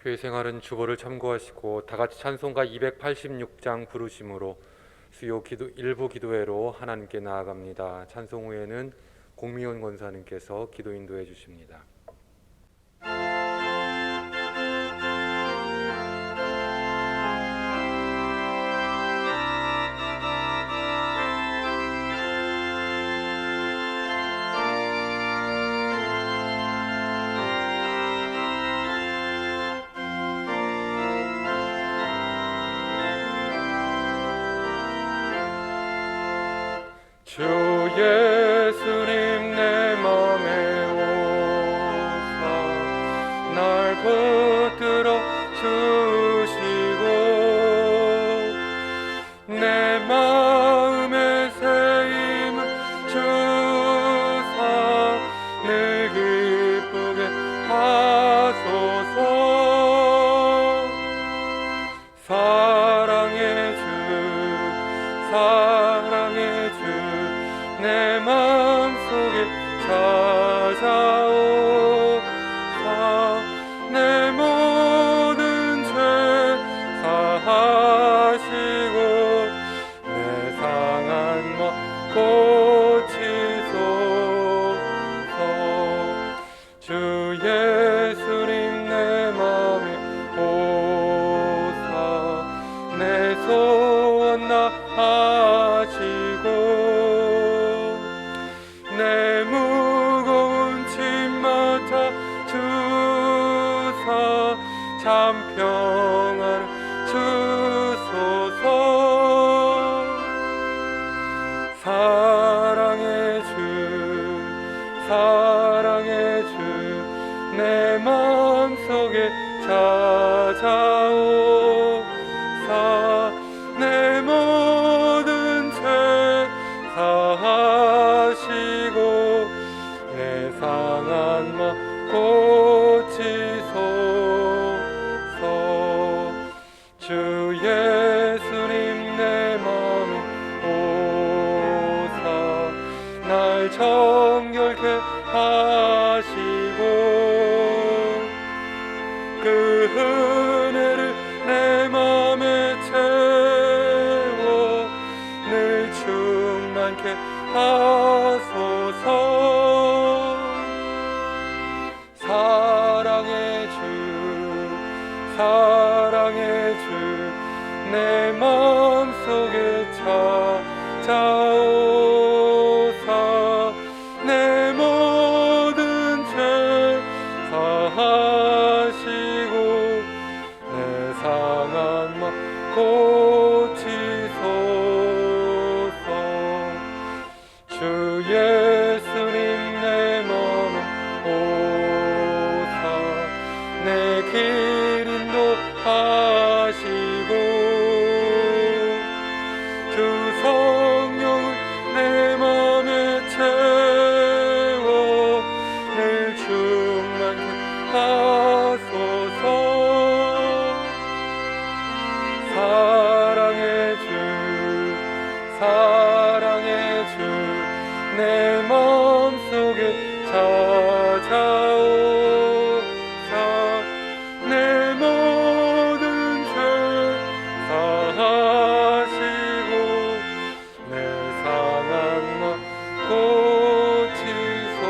교회 생활은 주보를 참고하시고 다 같이 찬송가 286장 부르심으로 수요 일부 기도회로 하나님께 나아갑니다. 찬송 후에는 공미원 권사님께서 기도 인도해 주십니다. 주 예수님 내 맘에 오사 날 붙들어 주시고 내 마음의 새 힘을 주사 늘 기쁘게 하소서. 사랑의 주 사랑의 주 내 마음속에 찾아오사 내 모든 죄 사하시고 내 상한 맘 고치소서. 주 예수님 내 맘에 오사 내 소원 다하시고 내 무거운 짐 맡아 주사 참 평안을 주소서. 사랑의 주 사랑의 주 내 마음속에 찾아오사 내 모든 죄 사하시고 내 상한 맘 고치소서. 주 예수님 내 맘에 오사 날 정결케 하시고 그 은혜를 내 맘에 채워 늘 충만케 하소서. 사랑의 주 사랑의 주 내 마음속에 찾아오사 내 모든 죄 사하시고 내 상한 맘 고치소서. 주 예수님 내 맘에 오사 내 길 인도하시고 주 성령을 내 맘에 채워 늘 충만케 하소서. 사랑의 주 사랑의 주 내 마음속에 찾아오사 내 모든 죄 사하시고 내 상한 맘 고치소서.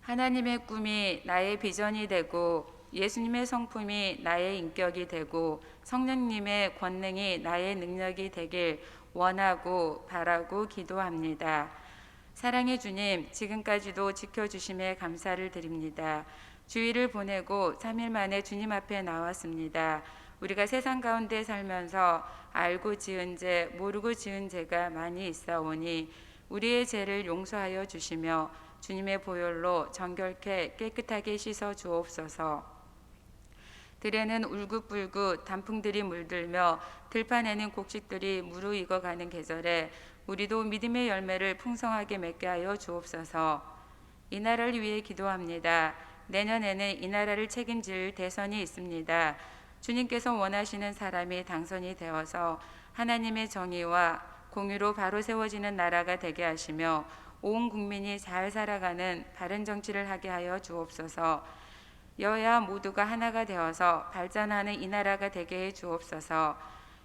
하나님의 꿈이 나의 비전이 되고 예수님의 성품이 나의 인격이 되고 성령님의 권능이 나의 능력이 되길 원하고 바라고 기도합니다. 사랑의 주님, 지금까지도 지켜주심에 감사를 드립니다. 주일을 보내고 3일 만에 주님 앞에 나왔습니다. 우리가 세상 가운데 살면서 알고 지은 죄, 모르고 지은 죄가 많이 있사오니 우리의 죄를 용서하여 주시며 주님의 보혈로 정결케 깨끗하게 씻어 주옵소서. 들에는 울긋불긋 단풍들이 물들며 들판에는 곡식들이 무르익어가는 계절에 우리도 믿음의 열매를 풍성하게 맺게 하여 주옵소서. 이 나라를 위해 기도합니다. 내년에는 이 나라를 책임질 대선이 있습니다. 주님께서 원하시는 사람이 당선이 되어서 하나님의 정의와 공의로 바로 세워지는 나라가 되게 하시며 온 국민이 잘 살아가는 바른 정치를 하게 하여 주옵소서. 여야 모두가 하나가 되어서 발전하는 이 나라가 되게 해 주옵소서.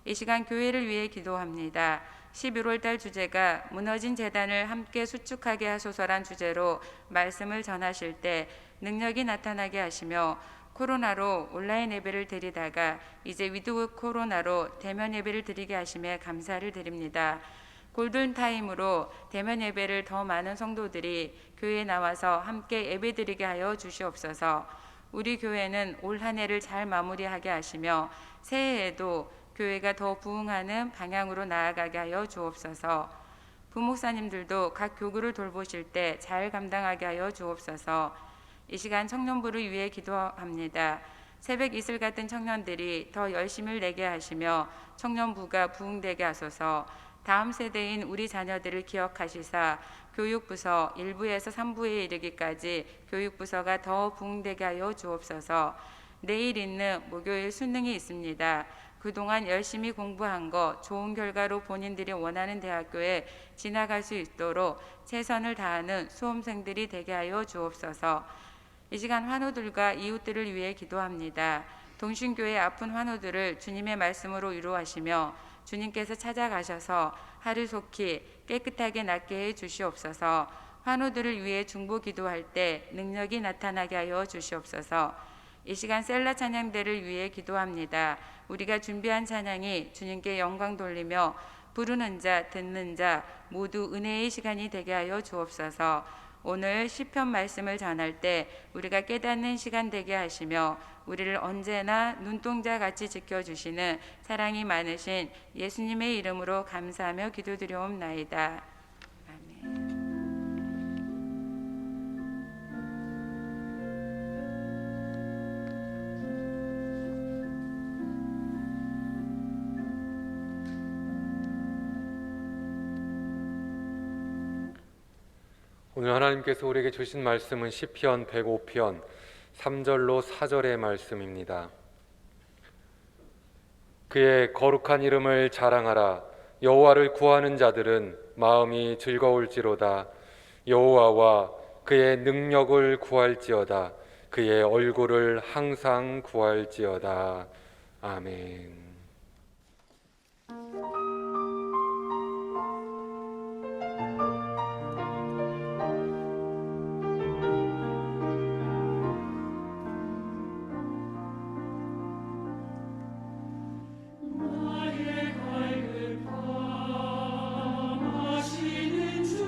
이 시간 교회를 위해 기도합니다. 11월 달 주제가 무너진 재단을 함께 수축하게 하소서란 주제로 말씀을 전하실 때 능력이 나타나게 하시며 코로나로 온라인 예배를 드리다가 이제 위드 코로나로 대면 예배를 드리게 하심에 감사를 드립니다. 골든타임으로 대면 예배를 더 많은 성도들이 교회에 나와서 함께 예배 드리게 하여 주시옵소서. 우리 교회는 올 한 해를 잘 마무리하게 하시며 새해에도 교회가 더 부흥하는 방향으로 나아가게 하여 주옵소서. 부목사님들도 각 교구를 돌보실 때 잘 감당하게 하여 주옵소서. 이 시간 청년부를 위해 기도합니다. 새벽 이슬 같은 청년들이 더 열심을 내게 하시며 청년부가 부흥되게 하소서. 다음 세대인 우리 자녀들을 기억하시사 교육부서 1부에서 3부에 이르기까지 교육부서가 더 부흥되게 하여 주옵소서. 내일 있는 목요일 수능이 있습니다. 그동안 열심히 공부한 거 좋은 결과로 본인들이 원하는 대학교에 진학할 수 있도록 최선을 다하는 수험생들이 되게 하여 주옵소서. 이 시간 환우들과 이웃들을 위해 기도합니다. 동신교회 아픈 환우들을 주님의 말씀으로 위로하시며 주님께서 찾아가셔서 하루속히 깨끗하게 낫게 해 주시옵소서. 환우들을 위해 중보 기도할 때 능력이 나타나게 하여 주시옵소서. 이 시간 셀라 찬양대를 위해 기도합니다. 우리가 준비한 찬양이 주님께 영광 돌리며 부르는 자 듣는 자 모두 은혜의 시간이 되게 하여 주옵소서. 오늘 시편 말씀을 전할 때 우리가 깨닫는 시간 되게 하시며 우리를 언제나 눈동자 같이 지켜주시는 사랑이 많으신 예수님의 이름으로 감사하며 기도드려옵나이다. 아멘. 오늘 하나님께서 우리에게 주신 말씀은 시편 105편 3절로 4절의 말씀입니다. 그의 거룩한 이름을 자랑하라. 여호와를 구하는 자들은 마음이 즐거울지로다. 여호와와 그의 능력을 구할지어다. 그의 얼굴을 항상 구할지어다. 아멘. 주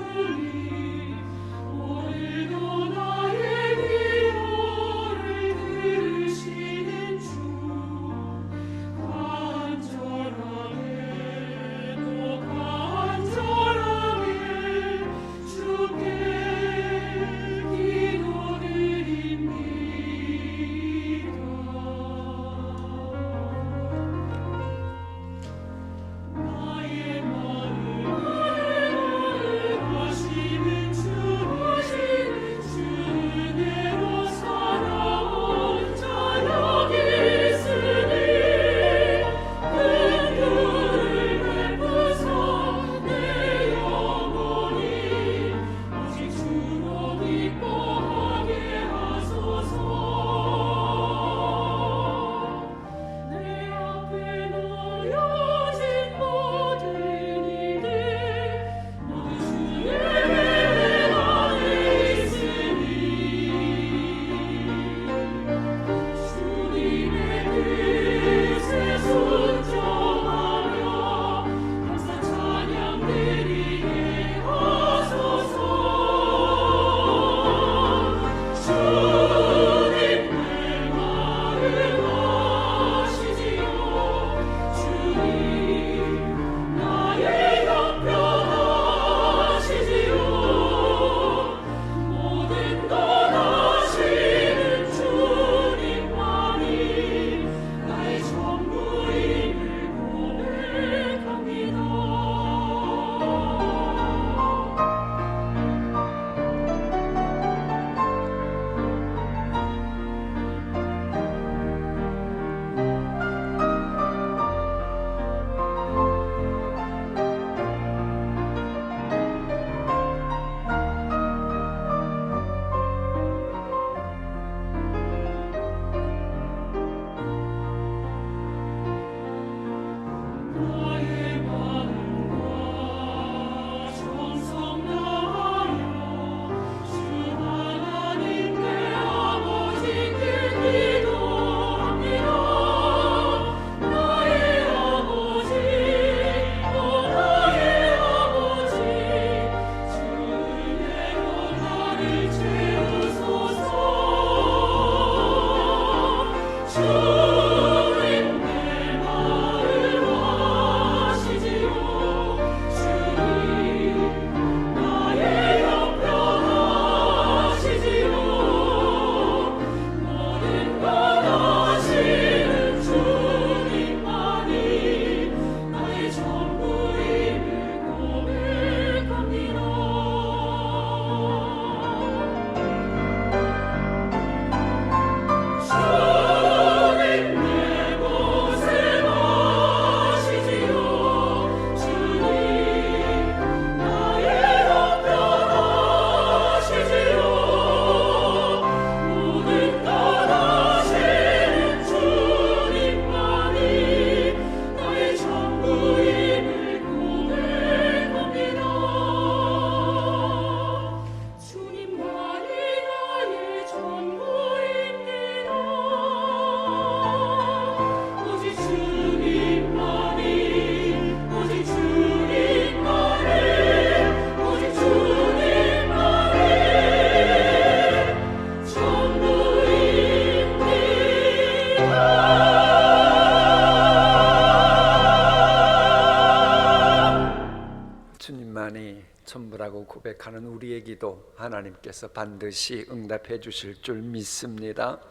평안이 전부라고 고백하는 우리의 기도 하나님께서 반드시 응답해 주실 줄 믿습니다.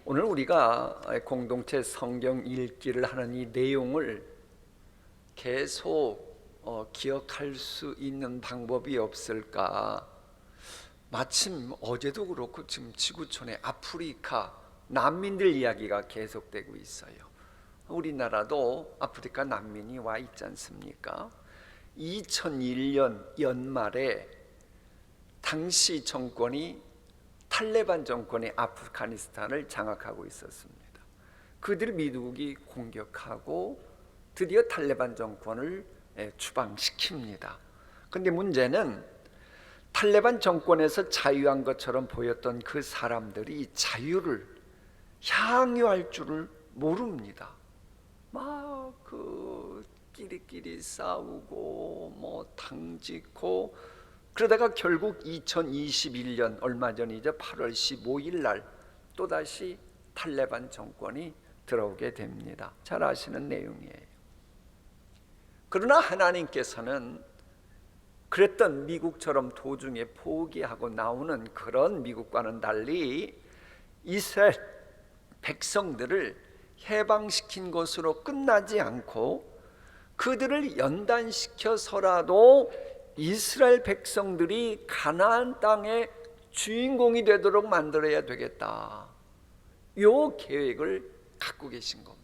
오늘 우리가 공동체 성경 읽기를 하는 이 내용을 계속 기억할 수 있는 방법이 없을까? 마침 어제도 그렇고 지금 지구촌의 아프리카 난민들 이야기가 계속되고 있어요. 우리나라도 아프리카 난민이 와 있지 않습니까? 2001년 연말에 당시 정권이 탈레반 정권이 아프가니스탄을 장악하고 있었습니다. 그들을 미국이 공격하고 드디어 탈레반 정권을 추방시킵니다. 그런데 문제는 탈레반 정권에서 자유한 것처럼 보였던 그 사람들이 자유를 향유할 줄을 모릅니다. 막 그 끼리끼리 싸우고 뭐 당짓고 그러다가 결국 2021년 얼마 전이죠. 8월 15일 날 또다시 탈레반 정권이 들어오게 됩니다. 잘 아시는 내용이에요. 그러나 하나님께서는 그랬던 미국처럼 도중에 포기하고 나오는 그런 미국과는 달리 이스라엘 백성들을 해방시킨 것으로 끝나지 않고 그들을 연단시켜서라도 이스라엘 백성들이 가나안 땅의 주인공이 되도록 만들어야 되겠다. 요 계획을 갖고 계신 겁니다.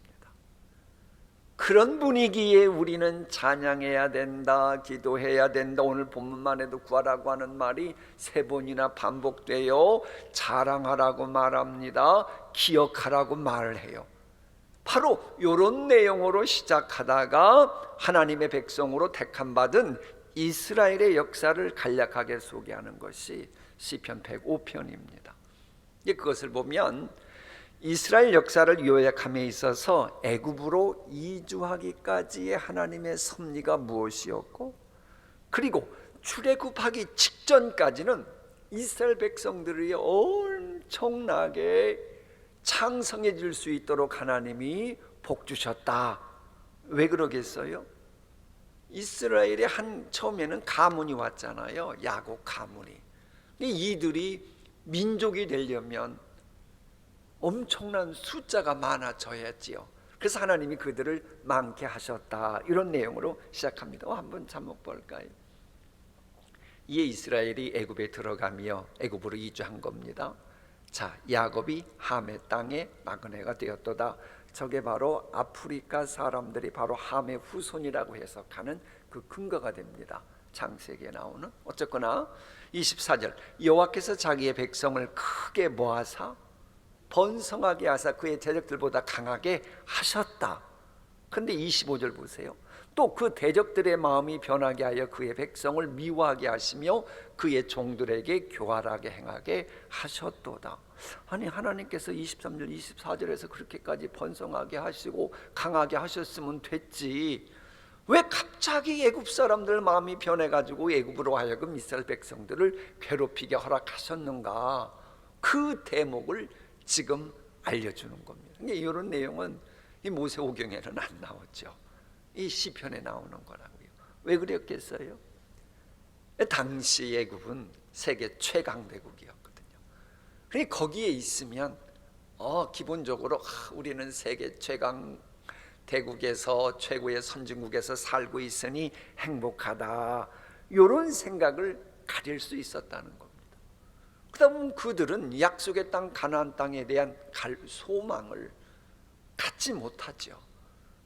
그런 분위기에 우리는 찬양해야 된다, 기도해야 된다. 오늘 본문만 해도 구하라고 하는 말이 3번이나 반복되어 자랑하라고 말합니다. 기억하라고 말해요. 바로 이런 내용으로 시작하다가 하나님의 백성으로 택함받은 이스라엘의 역사를 간략하게 소개하는 것이 시편 105편입니다. 그것을 보면 이스라엘 역사를 요약함에 있어서 애굽으로 이주하기까지의 하나님의 섭리가 무엇이었고, 그리고 출애굽하기 직전까지는 이스라엘 백성들이 엄청나게 창성해질 수 있도록 하나님이 복 주셨다. 왜 그러겠어요? 이스라엘의 처음에는 가문이 왔잖아요. 야곱 가문이. 이들이 민족이 되려면 엄청난 숫자가 많아져야지요. 그래서 하나님이 그들을 많게 하셨다. 이런 내용으로 시작합니다. 한번 제목 볼까요? 이에 이스라엘이 애굽에 들어가며 애굽으로 이주한 겁니다. 자, 야곱이 함의 땅에 나그네가 되었도다. 저게 바로 아프리카 사람들이 바로 함의 후손이라고 해석하는 그 근거가 됩니다. 창세기에 나오는. 어쨌거나 24절 여호와께서 자기의 백성을 크게 모아사 번성하게 하사 그의 대적들보다 강하게 하셨다. 근데 25절 보세요. 또 그 대적들의 마음이 변하게 하여 그의 백성을 미워하게 하시며 그의 종들에게 교활하게 행하게 하셨도다. 아니, 하나님께서 23절 24절에서 그렇게까지 번성하게 하시고 강하게 하셨으면 됐지, 왜 갑자기 애굽 사람들 마음이 변해가지고 애굽으로 하여금 이스라엘 백성들을 괴롭히게 허락하셨는가? 그 대목을 지금 알려주는 겁니다. 이런 내용은 이 모세오경에는 안 나오죠. 이 시편에 나오는 거라고요. 왜 그랬겠어요? 당시 애굽은 세계 최강 대국이었거든요. 그러니까 거기에 있으면 기본적으로 우리는 세계 최강 대국에서 최고의 선진국에서 살고 있으니 행복하다, 이런 생각을 가질 수 있었다는 겁니다. 그다음 그들은 약속의 땅 가나안 땅에 대한 소망을 갖지 못하죠.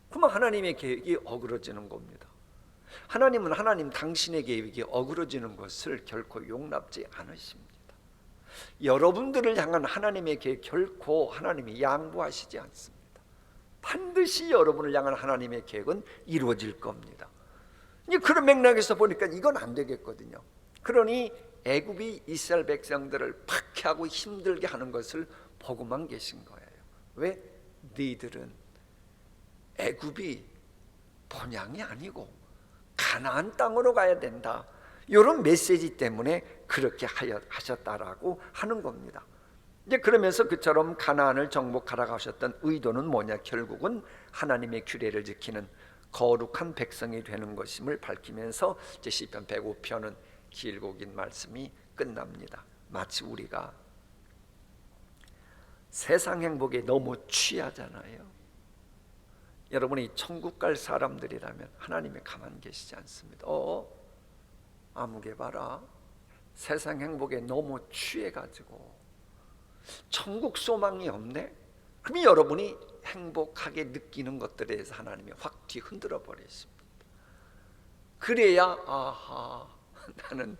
그러면 하나님의 계획이 어그러지는 겁니다. 하나님은 당신의 계획이 어그러지는 것을 결코 용납지 않으십니다. 여러분들을 향한 하나님의 계획 결코 하나님이 양보하시지 않습니다. 반드시 여러분을 향한 하나님의 계획은 이루어질 겁니다. 그런 맥락에서 보니까 이건 안 되겠거든요. 그러니 애굽이 이스라엘 백성들을 박해하고 힘들게 하는 것을 보고만 계신 거예요. 왜? 너희들은 애굽이 본향이 아니고 가나안 땅으로 가야 된다. 이런 메시지 때문에 그렇게 하셨다라고 하는 겁니다. 이제 그러면서 그처럼 가나안을 정복하라고 하셨던 의도는 뭐냐? 결국은 하나님의 규례를 지키는 거룩한 백성이 되는 것임을 밝히면서 이제 시편 105편은 길고 긴 말씀이 끝납니다. 마치 우리가 세상 행복에 너무 취하잖아요. 여러분이 천국 갈 사람들이라면 하나님이 가만히 계시지 않습니다. 아무개 봐라, 세상 행복에 너무 취해가지고 천국 소망이 없네? 그러면 여러분이 행복하게 느끼는 것들에 대해서 하나님이 확 뒤흔들어 버리십니다. 그래야 아하, 나는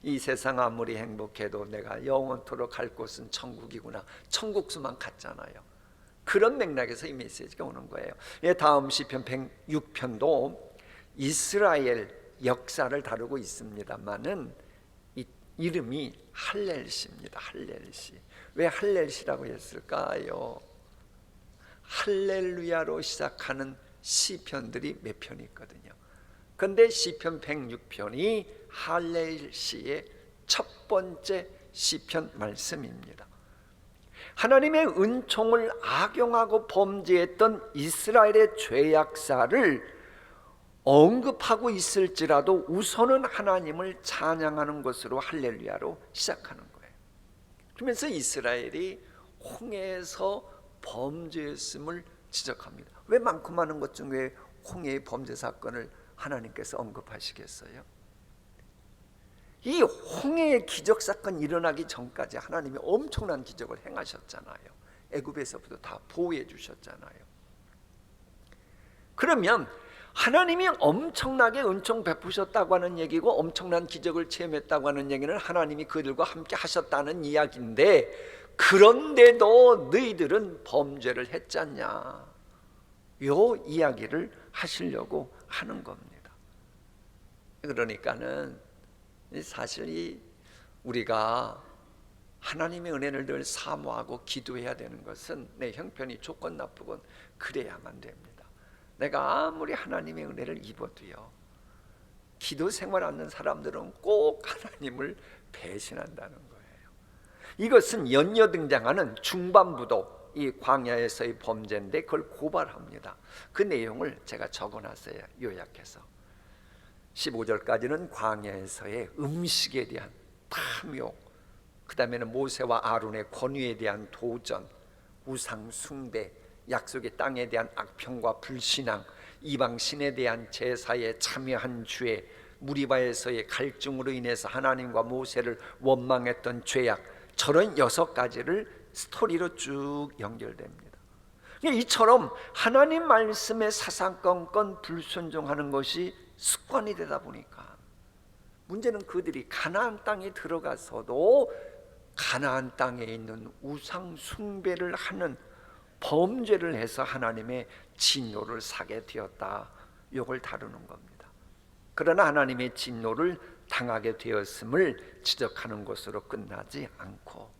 이 세상 아무리 행복해도 내가 영원토록 갈 곳은 천국이구나, 천국수만 갔잖아요. 그런 맥락에서 이 메시지가 오는 거예요. 다음 시편 106편도 이스라엘 역사를 다루고 있습니다만은 이름이 할렐시입니다. 할렐시. 왜 할렐시라고 했을까요? 할렐루야로 시작하는 시편들이 몇 편이 있거든요. 그런데 시편 106편이 할렐시의 첫 번째 시편 말씀입니다. 하나님의 은총을 악용하고 범죄했던 이스라엘의 죄악사를 언급하고 있을지라도 우선은 하나님을 찬양하는 것으로 할렐루야로 시작하는 거예요. 그러면서 이스라엘이 홍해에서 범죄했음을 지적합니다. 왜 많고 많은 것 중에 홍해의 범죄 사건을 하나님께서 언급하시겠어요? 이 홍해의 기적 사건이 일어나기 전까지 하나님이 엄청난 기적을 행하셨잖아요. 애굽에서부터 다 보호해 주셨잖아요. 그러면 하나님이 엄청나게 은총 베푸셨다고 하는 얘기고 엄청난 기적을 체험했다고 하는 얘기는 하나님이 그들과 함께 하셨다는 이야기인데, 그런데도 너희들은 범죄를 했잖냐, 요 이야기를 하시려고 하는 겁니다. 그러니까는 사실 우리가 하나님의 은혜를 늘 사모하고 기도해야 되는 것은 내 형편이 좋건 나쁘건 그래야만 됩니다. 내가 아무리 하나님의 은혜를 입어도요, 기도 생활 않는 사람들은 꼭 하나님을 배신한다는 거예요. 이것은 연이어 등장하는 중반부도 이 광야에서의 범죄인데 그걸 고발합니다. 그 내용을 제가 적어놨어요. 요약해서 15절까지는 광야에서의 음식에 대한 탐욕, 그 다음에는 모세와 아론의 권위에 대한 도전, 우상 숭배, 약속의 땅에 대한 악평과 불신앙, 이방신에 대한 제사에 참여한 죄, 무리바에서의 갈증으로 인해서 하나님과 모세를 원망했던 죄악, 저런 6가지를 스토리로 쭉 연결됩니다. 이처럼 하나님 말씀에 사사건건 불순종하는 것이 습관이 되다 보니까 문제는 그들이 가나안 땅에 들어가서도 가나안 땅에 있는 우상 숭배를 하는 범죄를 해서 하나님의 진노를 사게 되었다, 이걸 다루는 겁니다. 그러나 하나님의 진노를 당하게 되었음을 지적하는 것으로 끝나지 않고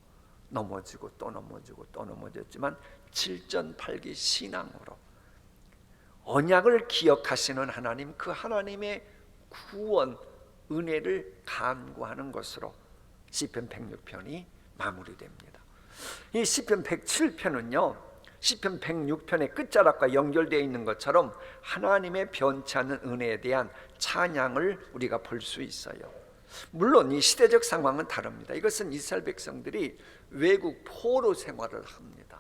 넘어지고 또 넘어지고 또 넘어졌지만 7전8기 신앙으로 언약을 기억하시는 하나님, 그 하나님의 구원 은혜를 간구하는 것으로 시편 106편이 마무리됩니다. 이 시편 107편은요 시편 106편의 끝자락과 연결되어 있는 것처럼 하나님의 변치 않는 은혜에 대한 찬양을 우리가 볼 수 있어요. 물론 이 시대적 상황은 다릅니다. 이것은 이스라엘 백성들이 외국 포로 생활을 합니다.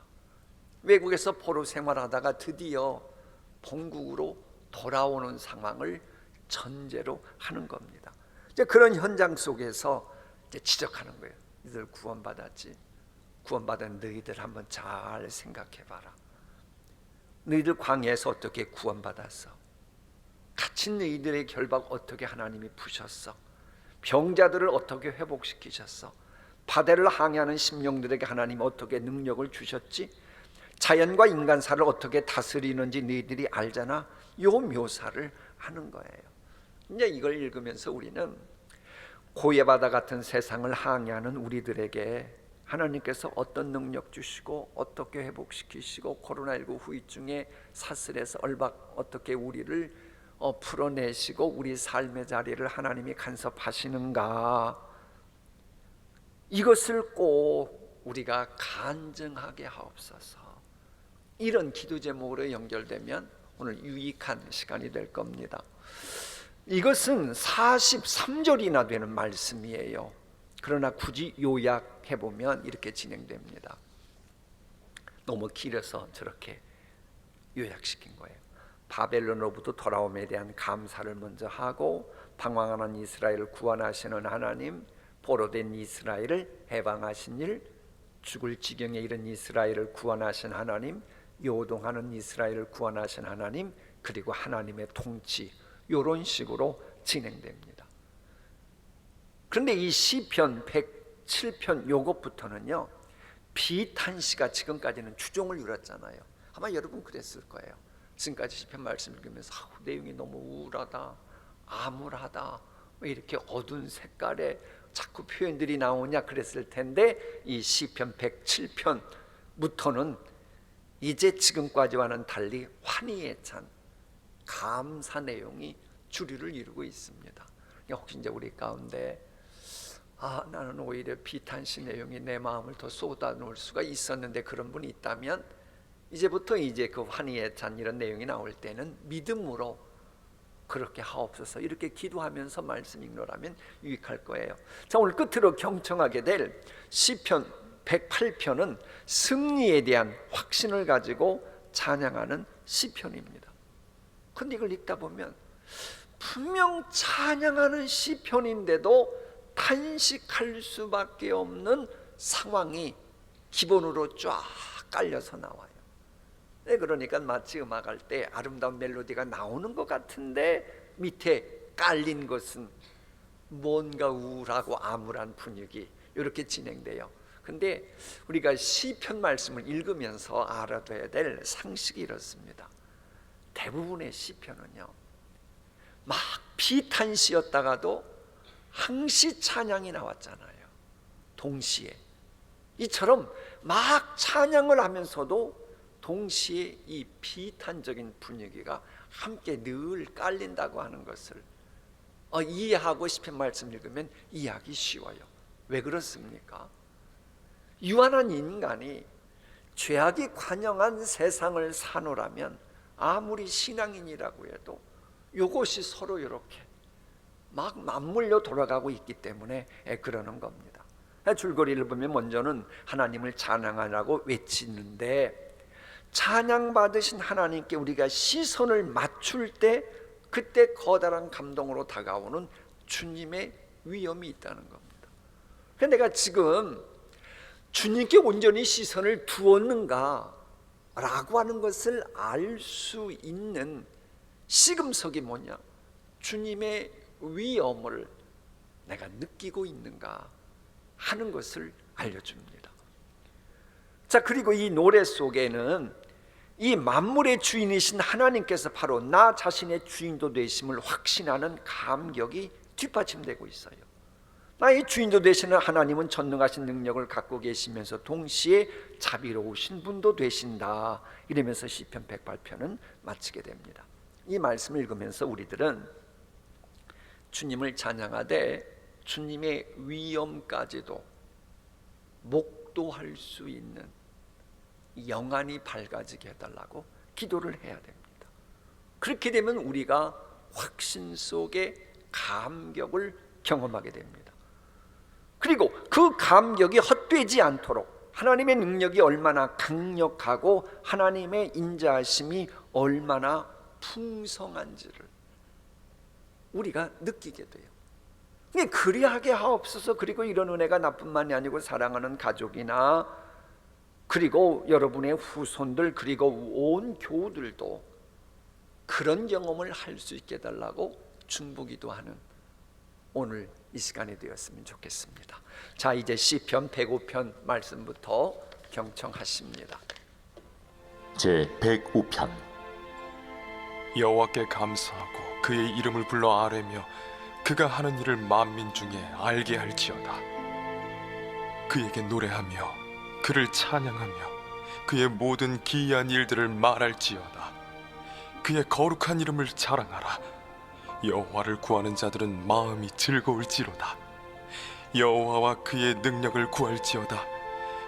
외국에서 포로 생활하다가 드디어 본국으로 돌아오는 상황을 전제로 하는 겁니다. 이제 그런 현장 속에서 이제 지적하는 거예요. 이들 구원받았지? 구원받은 너희들 한번 잘 생각해봐라. 너희들 광야에서 어떻게 구원받았어? 갇힌 너희들의 결박 어떻게 하나님이 푸셨어? 병자들을 어떻게 회복시키셨어? 바다를 항해하는 심령들에게 하나님 어떻게 능력을 주셨지? 자연과 인간사를 어떻게 다스리는지 너희들이 알잖아. 요 묘사를 하는 거예요. 이제 이걸 읽으면서 우리는 고해바다 같은 세상을 항해하는 우리들에게 하나님께서 어떤 능력 주시고 어떻게 회복시키시고 코로나19 후유증에 사슬에서 얼박 어떻게 우리를 풀어내시고 우리 삶의 자리를 하나님이 간섭하시는가, 이것을 꼭 우리가 간증하게 하옵소서. 이런 기도 제목으로 연결되면 오늘 유익한 시간이 될 겁니다. 이것은 43절이나 되는 말씀이에요. 그러나 굳이 요약해보면 이렇게 진행됩니다. 너무 길어서 저렇게 요약시킨 거예요. 바벨론으로부터 돌아옴에 대한 감사를 먼저 하고, 방황하는 이스라엘을 구원하시는 하나님, 포로된 이스라엘을 해방하신 일, 죽을 지경에 이른 이스라엘을 구원하신 하나님, 요동하는 이스라엘을 구원하신 하나님, 그리고 하나님의 통치, 이런 식으로 진행됩니다. 그런데 이 시편 107편 요것부터는요, 비탄시가 지금까지는 주종을 이뤘잖아요. 아마 여러분 그랬을 거예요. 지금까지 시편 말씀 읽으면서 내용이 너무 우울하다, 암울하다, 왜 이렇게 어두운 색깔의 자꾸 표현들이 나오냐 그랬을 텐데, 이 시편 107편부터는 이제 지금까지와는 달리 환희에 찬 감사 내용이 주류를 이루고 있습니다. 혹시 이제 우리 가운데 나는 오히려 비탄시 내용이 내 마음을 더 쏟아놓을 수가 있었는데 그런 분이 있다면, 이제부터 그 환희에 찬 이런 내용이 나올 때는 믿음으로 그렇게 하옵소서 이렇게 기도하면서 말씀 읽노라면 유익할 거예요. 자, 오늘 끝으로 경청하게 될 시편 108편은 승리에 대한 확신을 가지고 찬양하는 시편입니다. 근데 이걸 읽다 보면 분명 찬양하는 시편인데도 탄식할 수밖에 없는 상황이 기본으로 쫙 깔려서 나와요. 그러니까 마치 음악할 때 아름다운 멜로디가 나오는 것 같은데 밑에 깔린 것은 뭔가 우울하고 암울한 분위기, 이렇게 진행돼요. 근데 우리가 시편 말씀을 읽으면서 알아둬야 될 상식이 이렇습니다. 대부분의 시편은요, 막 비탄시였다가도 항시 찬양이 나왔잖아요. 동시에 이처럼 막 찬양을 하면서도 동시에 이 비탄적인 분위기가 함께 늘 깔린다고 하는 것을 이해하고 시편 말씀 읽으면 이해하기 쉬워요. 왜 그렇습니까? 유한한 인간이 죄악이 관영한 세상을 사노라면 아무리 신앙인이라고 해도 이것이 서로 이렇게 막 맞물려 돌아가고 있기 때문에 그러는 겁니다. 줄거리를 보면 먼저는 하나님을 찬양하라고 외치는데, 찬양받으신 하나님께 우리가 시선을 맞출 때 그때 커다란 감동으로 다가오는 주님의 위엄이 있다는 겁니다. 그런데 내가 지금 주님께 온전히 시선을 두었는가 라고 하는 것을 알 수 있는 시금석이 뭐냐? 주님의 위엄을 내가 느끼고 있는가 하는 것을 알려줍니다. 자, 그리고 이 노래 속에는 이 만물의 주인이신 하나님께서 바로 나 자신의 주인도 되심을 확신하는 감격이 뒷받침되고 있어요. 나의 주인도 되시는 하나님은 전능하신 능력을 갖고 계시면서 동시에 자비로우신 분도 되신다, 이러면서 시편 108편은 마치게 됩니다. 이 말씀을 읽으면서 우리들은 주님을 찬양하되 주님의 위엄까지도 목도할 수 있는 영안이 밝아지게 해달라고 기도를 해야 됩니다. 그렇게 되면 우리가 확신 속에 감격을 경험하게 됩니다. 그리고 그 감격이 헛되지 않도록 하나님의 능력이 얼마나 강력하고 하나님의 인자하심이 얼마나 풍성한지를 우리가 느끼게 돼요. 그리하게 하옵소서. 그리고 이런 은혜가 나뿐만이 아니고 사랑하는 가족이나 그리고 여러분의 후손들 그리고 온 교우들도 그런 경험을 할 수 있게 해달라고 중보기도하는 오늘 이 시간이 되었으면 좋겠습니다. 자, 이제 시편 105편 말씀부터 경청하십니다. 제 105편. 여호와께 감사하고 그의 이름을 불러 아뢰며 그가 하는 일을 만민 중에 알게 할지어다. 그에게 노래하며 그를 찬양하며 그의 모든 기이한 일들을 말할지어다. 그의 거룩한 이름을 자랑하라. 여호와를 구하는 자들은 마음이 즐거울지로다. 여호와와 그의 능력을 구할지어다.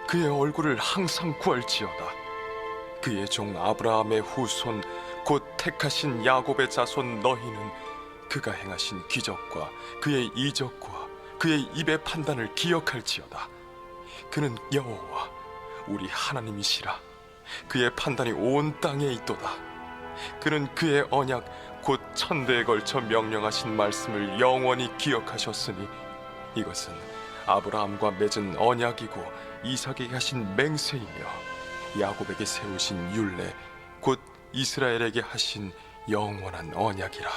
그의 얼굴을 항상 구할지어다. 그의 종 아브라함의 후손 곧 택하신 야곱의 자손 너희는 그가 행하신 기적과 그의 이적과 그의 입의 판단을 기억할지어다. 그는 여호와 우리 하나님이시라. 그의 판단이 온 땅에 있도다. 그는 그의 언약 곧 천대에 걸쳐 명령하신 말씀을 영원히 기억하셨으니 이것은 아브라함과 맺은 언약이고 이삭에게 하신 맹세이며 야곱에게 세우신 율례 곧 이스라엘에게 하신 영원한 언약이라.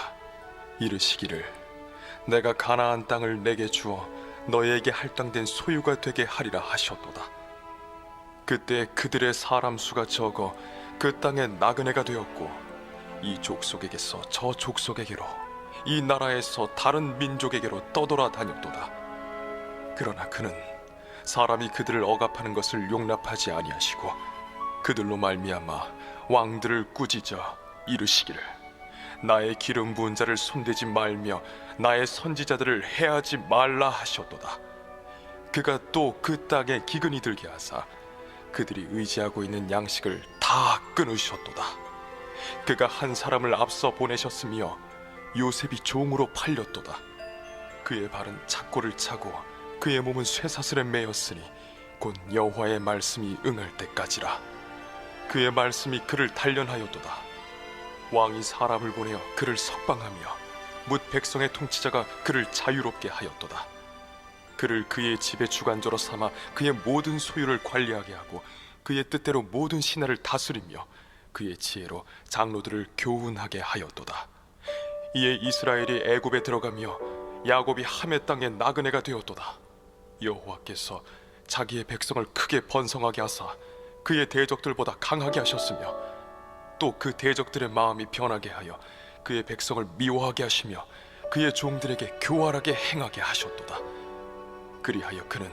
이르시기를 내가 가나안 땅을 내게 주어 너희에게 할당된 소유가 되게 하리라 하셨도다. 그때 그들의 사람 수가 적어 그 땅에 나그네가 되었고 이 족속에게서 저 족속에게로 이 나라에서 다른 민족에게로 떠돌아 다녔도다. 그러나 그는 사람이 그들을 억압하는 것을 용납하지 아니하시고 그들로 말미암아 왕들을 꾸짖어 이르시기를 나의 기름 부은 자를 손대지 말며 나의 선지자들을 해하지 말라 하셨도다. 그가 또 그 땅에 기근이 들게 하사 그들이 의지하고 있는 양식을 다 끊으셨도다. 그가 한 사람을 앞서 보내셨으며 요셉이 종으로 팔렸도다. 그의 발은 착고를 차고 그의 몸은 쇠사슬에 매였으니 곧 여호와의 말씀이 응할 때까지라. 그의 말씀이 그를 단련하였도다. 왕이 사람을 보내어 그를 석방하며 뭇 백성의 통치자가 그를 자유롭게 하였도다. 그를 그의 집의 주관자로 삼아 그의 모든 소유를 관리하게 하고 그의 뜻대로 모든 신하를 다스리며 그의 지혜로 장로들을 교훈하게 하였도다. 이에 이스라엘이 애굽에 들어가며 야곱이 함의 땅에 나그네가 되었도다. 여호와께서 자기의 백성을 크게 번성하게 하사 그의 대적들보다 강하게 하셨으며 또 그 대적들의 마음이 변하게 하여 그의 백성을 미워하게 하시며 그의 종들에게 교활하게 행하게 하셨도다. 그리하여 그는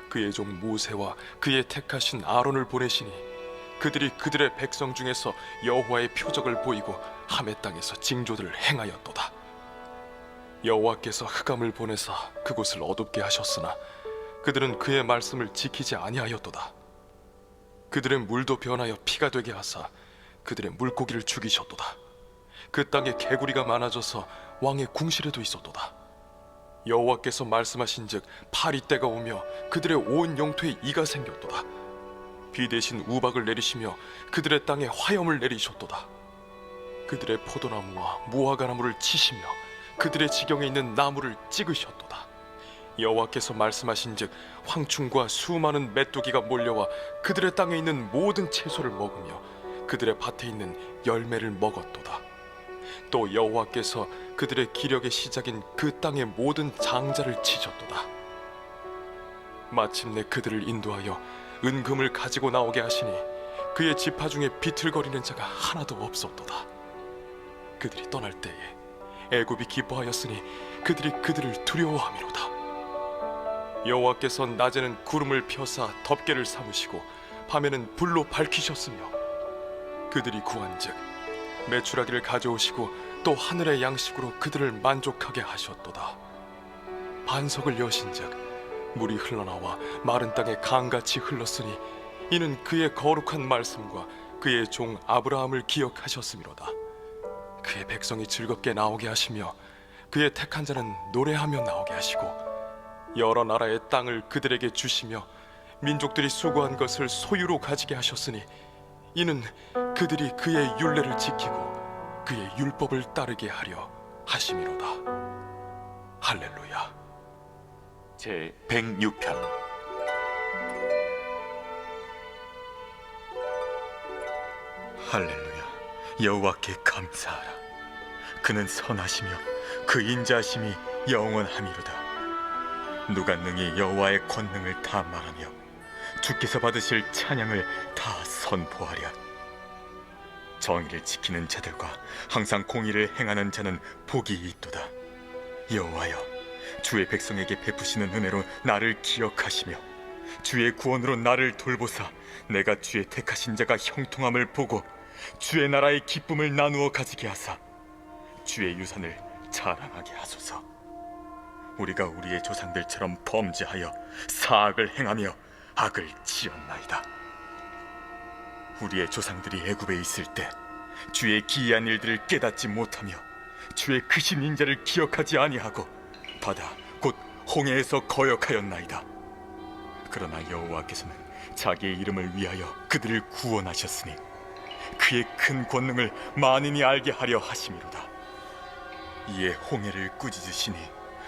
그의 종 모세와 그의 택하신 아론을 보내시니 그들이 그들의 백성 중에서 여호와의 표적을 보이고 함의 땅에서 징조들을 행하였도다. 여호와께서 흑암을 보내사 그곳을 어둡게 하셨으나 그들은 그의 말씀을 지키지 아니하였도다. 그들의 물도 변하여 피가 되게 하사 그들의 물고기를 죽이셨도다. 그 땅에 개구리가 많아져서 왕의 궁실에도 있었도다. 여호와께서 말씀하신즉 파리 때가 오며 그들의 온 영토에 이가 생겼도다. 비 대신 우박을 내리시며 그들의 땅에 화염을 내리셨도다. 그들의 포도나무와 무화과나무를 치시며 그들의 지경에 있는 나무를 찍으셨도다. 여호와께서 말씀하신즉 황충과 수많은 메뚜기가 몰려와 그들의 땅에 있는 모든 채소를 먹으며 그들의 밭에 있는 열매를 먹었도다. 또 여호와께서 그들의 기력의 시작인 그 땅의 모든 장자를 치셨도다. 마침내 그들을 인도하여 은금을 가지고 나오게 하시니 그의 지파 중에 비틀거리는 자가 하나도 없었도다. 그들이 떠날 때에 애굽이 기뻐하였으니 그들이 그들을 두려워함이로다. 여호와께서 낮에는 구름을 펴사 덮개를 삼으시고 밤에는 불로 밝히셨으며 그들이 구한즉 메추라기를 가져오시고 또 하늘의 양식으로 그들을 만족하게 하셨도다. 반석을 여신즉 물이 흘러나와 마른 땅에 강같이 흘렀으니 이는 그의 거룩한 말씀과 그의 종 아브라함을 기억하셨음이로다. 그의 백성이 즐겁게 나오게 하시며 그의 택한 자는 노래하며 나오게 하시고 여러 나라의 땅을 그들에게 주시며 민족들이 수고한 것을 소유로 가지게 하셨으니 이는 그들이 그의 율례를 지키고 그의 율법을 따르게 하려 하심이로다. 할렐루야. 제 106편 할렐루야. 여호와께 감사하라. 그는 선하시며 그 인자하심이 영원함이로다. 누가 능히 여호와의 권능을 다 말하며 주께서 받으실 찬양을 다 선포하랴. 정의를 지키는 자들과 항상 공의를 행하는 자는 복이 있도다. 여호와여, 주의 백성에게 베푸시는 은혜로 나를 기억하시며 주의 구원으로 나를 돌보사 내가 주의 택하신 자가 형통함을 보고 주의 나라의 기쁨을 나누어 가지게 하사 주의 유산을 자랑하게 하소서. 우리가 우리의 조상들처럼 범죄하여 사악을 행하며 악을 지었나이다. 우리의 조상들이 애굽에 있을 때 주의 기이한 일들을 깨닫지 못하며 주의 크신 인자를 기억하지 아니하고 바다 곧 홍해에서 거역하였나이다. 그러나 여호와께서는 자기의 이름을 위하여 그들을 구원하셨으니 그의 큰 권능을 만인이 알게 하려 하심이로다. 이에 홍해를 꾸짖으시니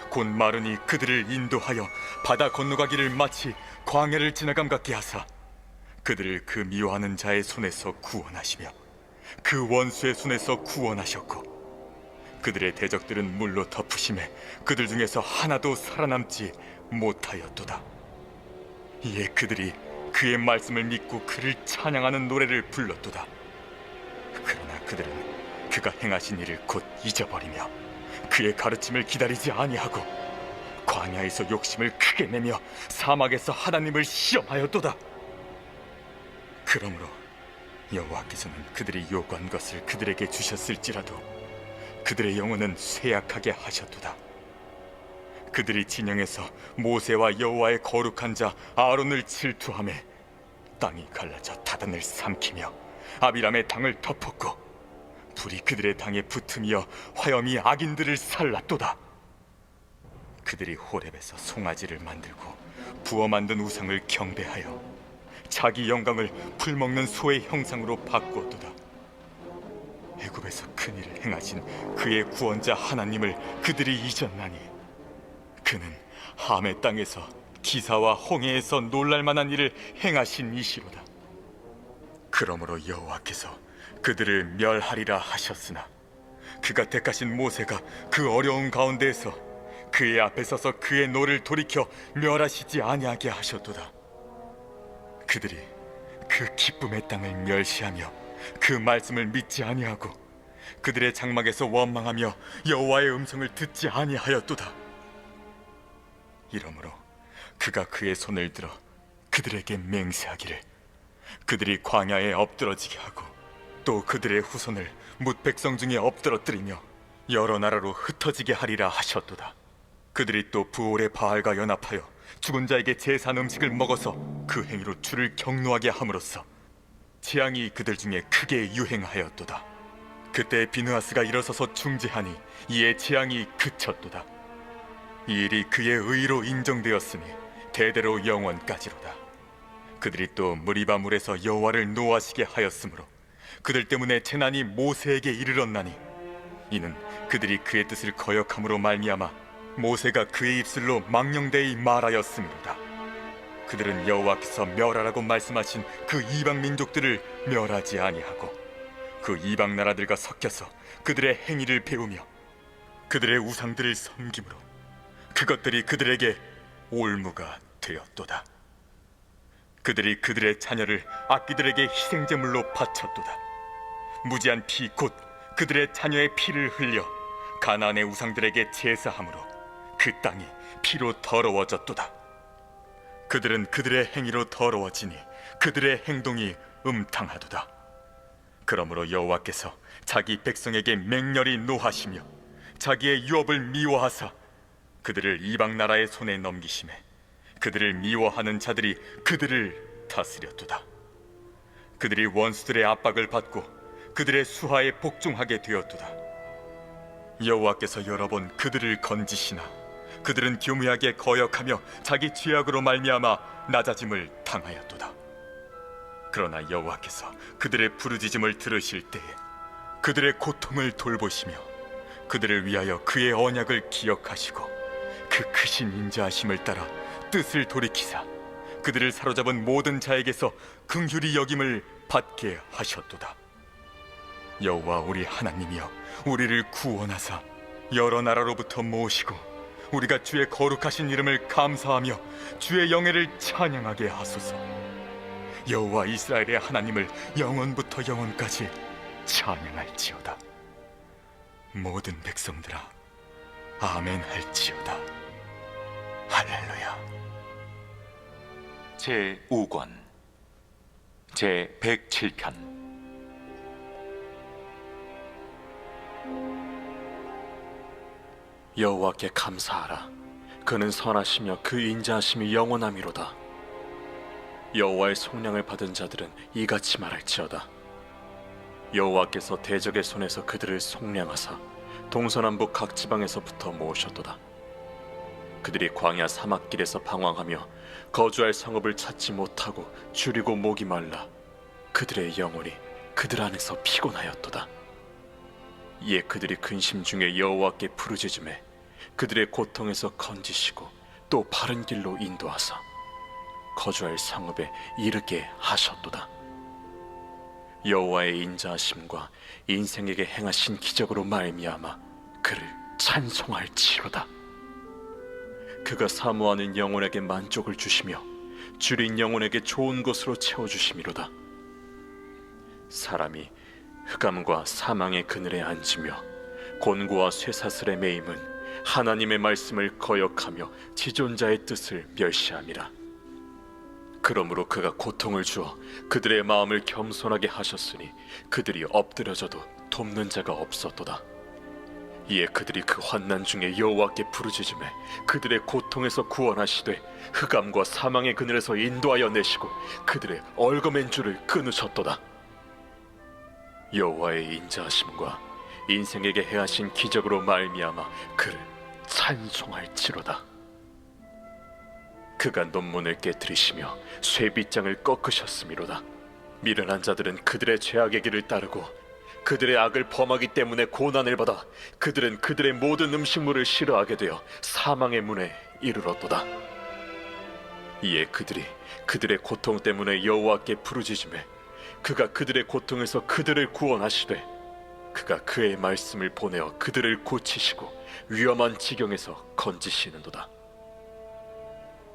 곧 마르니 그들을 인도하여 바다 건너가기를 마치 광야를 지나감 같게 하사 그들을 그 미워하는 자의 손에서 구원하시며 그 원수의 손에서 구원하셨고 그들의 대적들은 물로 덮으심에 그들 중에서 하나도 살아남지 못하였도다. 이에 그들이 그의 말씀을 믿고 그를 찬양하는 노래를 불렀도다. 그러나 그들은 그가 행하신 일을 곧 잊어버리며 그의 가르침을 기다리지 아니하고 광야에서 욕심을 크게 내며 사막에서 하나님을 시험하였도다. 그러므로 여호와께서는 그들이 요구한 것을 그들에게 주셨을지라도 그들의 영혼은 쇠약하게 하셨도다. 그들이 진영에서 모세와 여호와의 거룩한 자 아론을 질투하매 땅이 갈라져 다단을 삼키며 아비람의 당을 덮었고 불이 그들의 당에 붙으며 화염이 악인들을 살랐도다. 그들이 호렙에서 송아지를 만들고 부어 만든 우상을 경배하여 자기 영광을 풀먹는 소의 형상으로 바꾸었도다. 애굽에서 큰 일을 행하신 그의 구원자 하나님을 그들이 잊었나니 그는 함의 땅에서 기사와 홍해에서 놀랄만한 일을 행하신 이시로다. 그러므로 여호와께서 그들을 멸하리라 하셨으나 그가 택하신 모세가 그 어려운 가운데에서 그의 앞에 서서 그의 노를 돌이켜 멸하시지 아니하게 하셨도다. 그들이 그 기쁨의 땅을 멸시하며 그 말씀을 믿지 아니하고 그들의 장막에서 원망하며 여호와의 음성을 듣지 아니하였도다. 이러므로 그가 그의 손을 들어 그들에게 맹세하기를 그들이 광야에 엎드러지게 하고 또 그들의 후손을 뭇 백성 중에 엎드러뜨리며 여러 나라로 흩어지게 하리라 하셨도다. 그들이 또 부올의 바알과 연합하여 죽은 자에게 제사한 음식을 먹어서 그 행위로 주를 경노하게 함으로써 재앙이 그들 중에 크게 유행하였도다. 그때 비느하스가 일어서서 중재하니 이에 재앙이 그쳤도다. 이 일이 그의 의로 인정되었으니 대대로 영원까지로다. 그들이 또 무리바 물에서 여호와를 노하시게 하였으므로 그들 때문에 재난이 모세에게 이르렀나니 이는 그들이 그의 뜻을 거역함으로 말미암아 모세가 그의 입술로 망령되이 말하였음이로다. 그들은 여호와께서 멸하라고 말씀하신 그 이방 민족들을 멸하지 아니하고 그 이방 나라들과 섞여서 그들의 행위를 배우며 그들의 우상들을 섬김으로 그것들이 그들에게 올무가 되었도다. 그들이 그들의 자녀를 악기들에게 희생제물로 바쳤도다. 무지한 피 곧 그들의 자녀의 피를 흘려 가나안의 우상들에게 제사함으로 그 땅이 피로 더러워졌도다. 그들은 그들의 행위로 더러워지니 그들의 행동이 음탕하도다. 그러므로 여호와께서 자기 백성에게 맹렬히 노하시며 자기의 유업을 미워하사 그들을 이방 나라의 손에 넘기심에 그들을 미워하는 자들이 그들을 다스렸도다. 그들이 원수들의 압박을 받고 그들의 수하에 복종하게 되었도다. 여호와께서 여러 번 그들을 건지시나 그들은 교묘하게 거역하며 자기 죄악으로 말미암아 낮아짐을 당하였도다. 그러나 여호와께서 그들의 부르짖음을 들으실 때에 그들의 고통을 돌보시며 그들을 위하여 그의 언약을 기억하시고 그 크신 인자하심을 따라 뜻을 돌이키사 그들을 사로잡은 모든 자에게서 긍휼히 여김을 받게 하셨도다. 여호와 우리 하나님이여 우리를 구원하사 여러 나라로부터 모으시고 우리가 주의 거룩하신 이름을 감사하며 주의 영예를 찬양하게 하소서. 여호와 이스라엘의 하나님을 영원부터 영원까지 찬양할지어다. 모든 백성들아 아멘 할지어다. 할렐루야. 제5권 제107편. 여호와께 감사하라. 그는 선하시며 그 인자하심이 영원함이로다. 여호와의 속량을 받은 자들은 이같이 말할지어다. 여호와께서 대적의 손에서 그들을 속량하사 동서남북 각 지방에서부터 모으셨도다. 그들이 광야 사막길에서 방황하며 거주할 성읍을 찾지 못하고 줄이고 목이 말라 그들의 영혼이 그들 안에서 피곤하였도다. 이에 그들이 근심 중에 여호와께 부르짖음에 그들의 고통에서 건지시고 또 바른 길로 인도하사 거주할 성읍에 이르게 하셨도다. 여호와의 인자하심과 인생에게 행하신 기적으로 말미암아 그를 찬송할지로다. 그가 사모하는 영혼에게 만족을 주시며 줄인 영혼에게 좋은 것으로 채워주심이로다. 사람이 흑암과 사망의 그늘에 앉으며 곤고와 쇠사슬에 매임은 하나님의 말씀을 거역하며 지존자의 뜻을 멸시함이라. 그러므로 그가 고통을 주어 그들의 마음을 겸손하게 하셨으니 그들이 엎드려져도 돕는 자가 없었도다. 이에 그들이 그 환난 중에 여호와께 부르짖음에 그들의 고통에서 구원하시되 흑암과 사망의 그늘에서 인도하여 내시고 그들의 얽어맨 줄을 끊으셨도다. 여호와의 인자하심과 인생에게 행하신 기적으로 말미암아 그를 찬송할지로다. 그가 논문을 깨뜨리시며 쇠빗장을 꺾으셨음이로다. 미련한 자들은 그들의 죄악의 길을 따르고 그들의 악을 범하기 때문에 고난을 받아 그들은 그들의 모든 음식물을 싫어하게 되어 사망의 문에 이르렀도다. 이에 그들이 그들의 고통 때문에 여호와께 부르짖음에 그가 그들의 고통에서 그들을 구원하시되 그가 그의 말씀을 보내어 그들을 고치시고 위험한 지경에서 건지시는도다.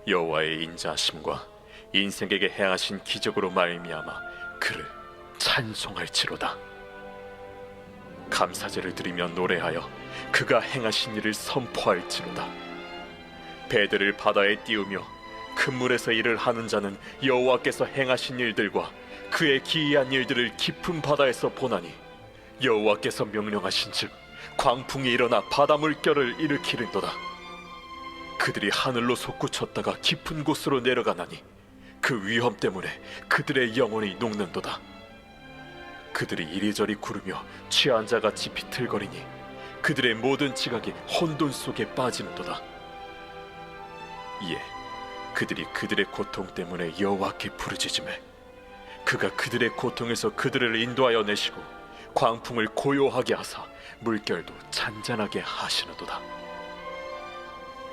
여호와의 인자하심과 인생에게 행하신 기적으로 말미암아 그를 찬송할지로다. 감사제를 드리며 노래하여 그가 행하신 일을 선포할지로다. 배들을 바다에 띄우며 큰 물에서 일을 하는 자는 여호와께서 행하신 일들과 그의 기이한 일들을 깊은 바다에서 보나니 여호와께서 명령하신즉 광풍이 일어나 바다 물결을 일으키는도다. 그들이 하늘로 솟구쳤다가 깊은 곳으로 내려가나니 그 위험 때문에 그들의 영혼이 녹는도다. 그들이 이리저리 구르며 취한 자같이 비틀거리니 그들의 모든 지각이 혼돈 속에 빠지는도다. 이에 그들이 그들의 고통 때문에 여호와께 부르짖음에 그가 그들의 고통에서 그들을 인도하여 내시고 광풍을 고요하게 하사 물결도 잔잔하게 하시는도다.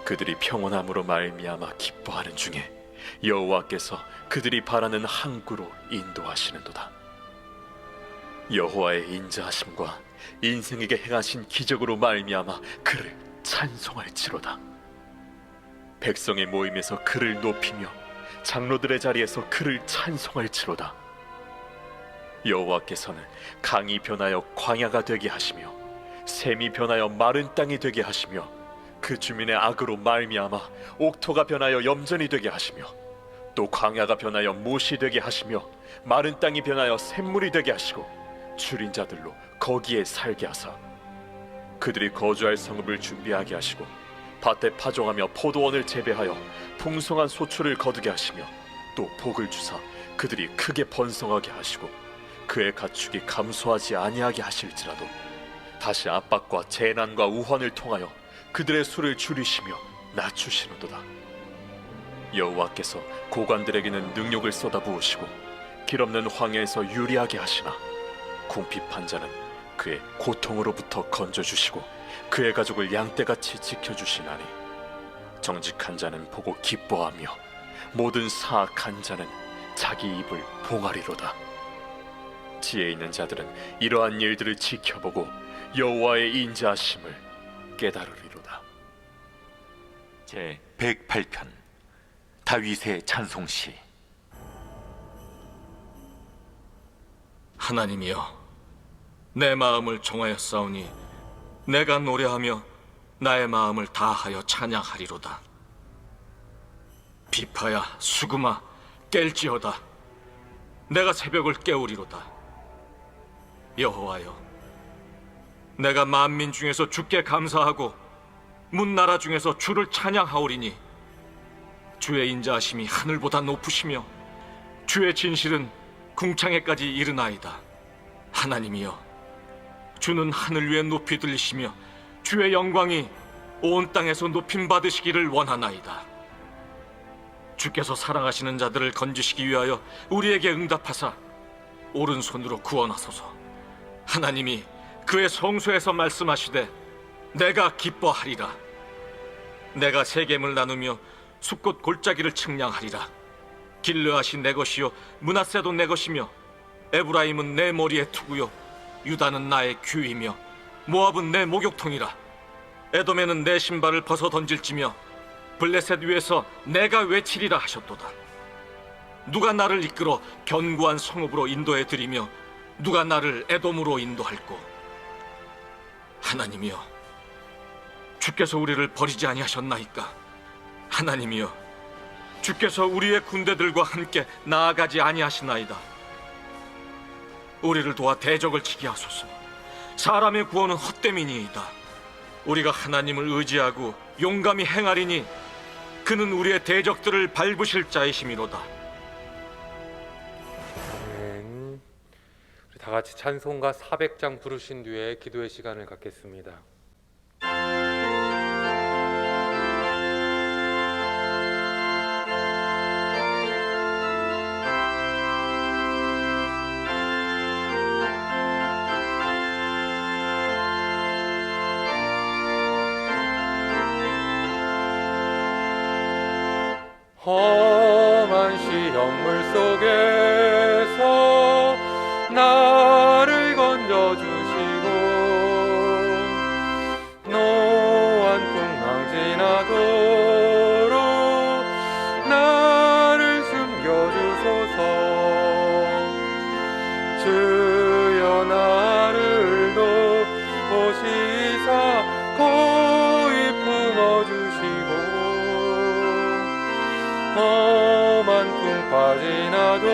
그들이 평온함으로 말미암아 기뻐하는 중에 여호와께서 그들이 바라는 항구로 인도하시는도다. 여호와의 인자하심과 인생에게 행하신 기적으로 말미암아 그를 찬송할지로다. 백성의 모임에서 그를 높이며 장로들의 자리에서 그를 찬송할지로다. 여호와께서는 강이 변하여 광야가 되게 하시며 샘이 변하여 마른 땅이 되게 하시며 그 주민의 악으로 말미암아 옥토가 변하여 염전이 되게 하시며 또 광야가 변하여 못이 되게 하시며 마른 땅이 변하여 샘물이 되게 하시고 줄인 자들로 거기에 살게 하사 그들이 거주할 성읍을 준비하게 하시고 밭에 파종하며 포도원을 재배하여 풍성한 소출을 거두게 하시며 또 복을 주사 그들이 크게 번성하게 하시고 그의 가축이 감소하지 아니하게 하실지라도 다시 압박과 재난과 우환을 통하여 그들의 수를 줄이시며 낮추시는도다. 여호와께서 고관들에게는 능력을 쏟아부으시고 길 없는 황야에서 유리하게 하시나 궁핍한 자는 그의 고통으로부터 건져주시고 그의 가족을 양떼같이 지켜주시나니 정직한 자는 보고 기뻐하며 모든 사악한 자는 자기 입을 봉하리로다. 지혜 있는 자들은 이러한 일들을 지켜보고 여호와의 인자하심을 깨달으리로다. 제 108편 다윗의 찬송시. 하나님이여, 내 마음을 정하였사오니 내가 노래하며 나의 마음을 다하여 찬양하리로다. 비파야 수금아 깰지어다. 내가 새벽을 깨우리로다. 여호와여, 내가 만민 중에서 주께 감사하고 문나라 중에서 주를 찬양하오리니 주의 인자하심이 하늘보다 높으시며 주의 진실은 궁창에까지 이르나이다. 하나님이여, 주는 하늘 위에 높이 들리시며 주의 영광이 온 땅에서 높임 받으시기를 원하나이다. 주께서 사랑하시는 자들을 건지시기 위하여 우리에게 응답하사 오른손으로 구원하소서. 하나님이 그의 성소에서 말씀하시되 내가 기뻐하리라. 내가 세겜을 나누며 숲꽃 골짜기를 측량하리라. 길르앗이 내 것이요 므낫세도 내 것이며 에브라임은 내 머리의 투구요 유다는 나의 규이며 모압은 내 목욕통이라. 에돔에는 내 신발을 벗어 던질지며 블레셋 위에서 내가 외치리라 하셨도다. 누가 나를 이끌어 견고한 성읍으로 인도해 드리며 누가 나를 에돔으로 인도할꼬. 하나님이여, 주께서 우리를 버리지 아니하셨나이까. 하나님이여, 주께서 우리의 군대들과 함께 나아가지 아니하시나이다. 우리를 도와 대적을 치게 하소서. 사람의 구원은 헛됨이니이다. 우리가 하나님을 의지하고 용감히 행하리니 그는 우리의 대적들을 밟으실 자이심이로다. 아멘. 우리 다 같이 찬송가 400장 부르신 뒤에 기도의 시간을 갖겠습니다. 험한 시험물 속에서 나를 건져주시고 노한 풍랑 지나도록 나를 숨겨주소서. 주여 나를 도우시사 고이 품어주시고 험한 풍파 지나도록